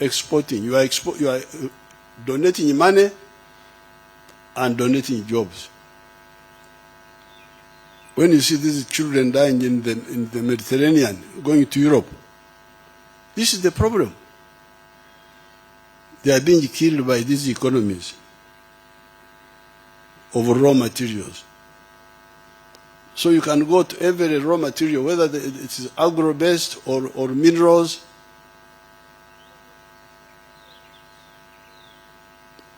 exporting. You are donating money and donating jobs. When you see these children dying in the Mediterranean, going to Europe, this is the problem. They are being killed by these economies of raw materials. So you can go to every raw material, whether it is agro-based or minerals.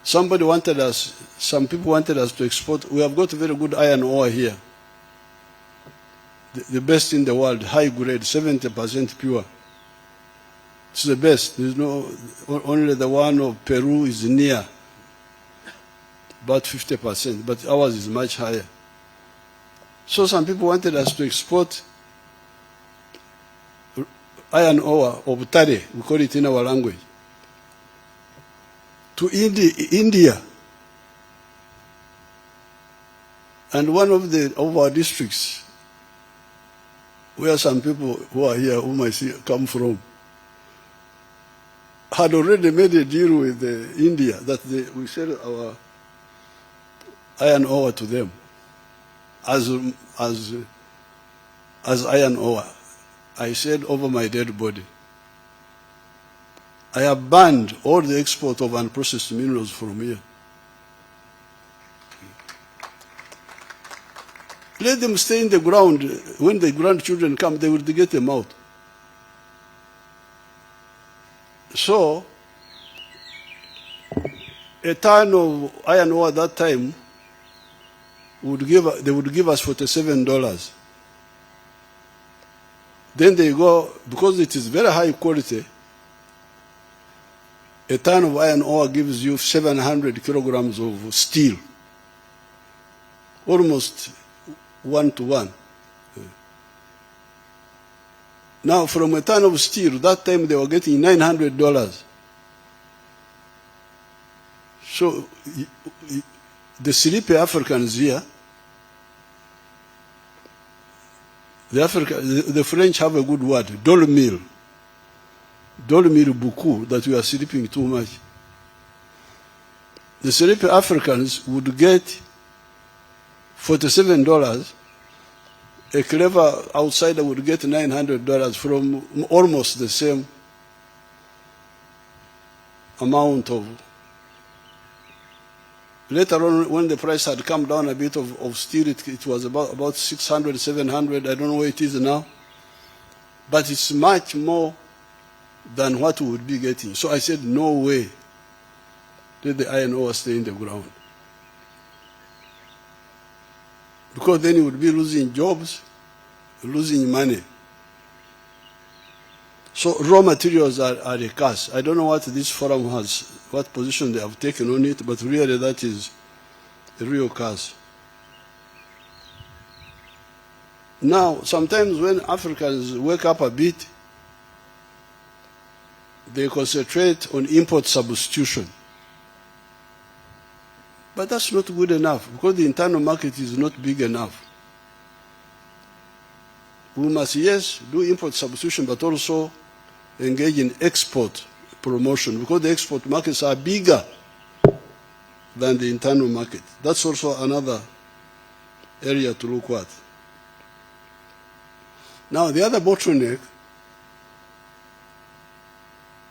Some people wanted us to export. We have got very good iron ore here. The best in the world, high grade, 70% pure. It's the best. There's only the one of Peru is near, about 50%, but ours is much higher. So some people wanted us to export iron ore, or butare, we call it in our language, to India. And one of our districts, where some people who are here, whom I see come from, had already made a deal with India that we sell our iron ore to them as iron ore. I said over my dead body, I have banned all the export of unprocessed minerals from here. Let them stay in the ground. When the grandchildren come, they will get them out. So, a ton of iron ore at that time they would give us $47. Then they go, because it is very high quality, a ton of iron ore gives you 700 kilograms of steel, almost 1-to-1. Now, from a ton of steel, that time they were getting $900. So, the sleepy Africans here, the French have a good word, dormir beaucoup, that we are sleeping too much. The sleepy Africans would get $47. A clever outsider would get $900 from almost the same amount of. Later on, when the price had come down a bit of steel, it was about 600, 700. I don't know where it is now. But it's much more than what we would be getting. So I said, no way. Let the iron ore stay in the ground. Because then you would be losing jobs, losing money. So raw materials are a curse. I don't know what this forum has, what position they have taken on it, but really that is a real curse. Now, sometimes when Africans wake up a bit, they concentrate on import substitution. But that's not good enough, because the internal market is not big enough. We must, yes, do import substitution, but also engage in export promotion, because the export markets are bigger than the internal market. That's also another area to look at. Now, the other bottleneck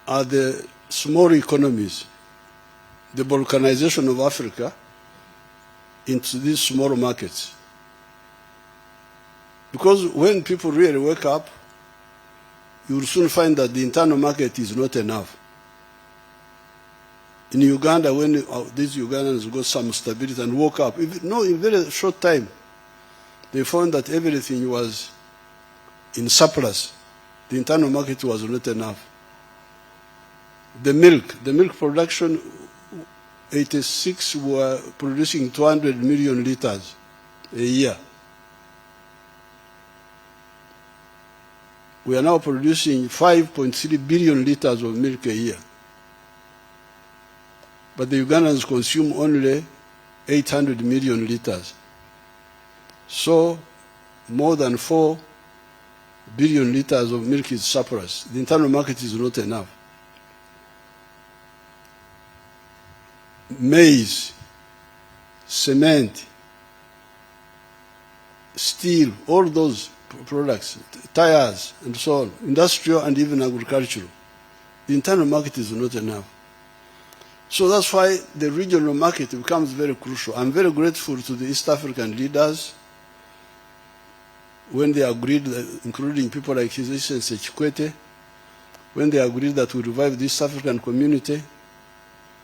are the small economies, the balkanization of Africa into these small markets. Because when people really wake up, you will soon find that the internal market is not enough. In Uganda, when these Ugandans got some stability and woke up, in a very short time, they found that everything was in surplus. The internal market was not enough. The milk production, 86 were producing 200 million liters a year. We are now producing 5.3 billion liters of milk a year. But the Ugandans consume only 800 million liters. So more than 4 billion liters of milk is surplus. The internal market is not enough. maize, cement, steel, all those products, tires, and so on, industrial and even agricultural. The internal market is not enough. So that's why the regional market becomes very crucial. I'm very grateful to the East African leaders when they agreed, including people like His Excellency Chikwete, when they agreed that we revive the East African community.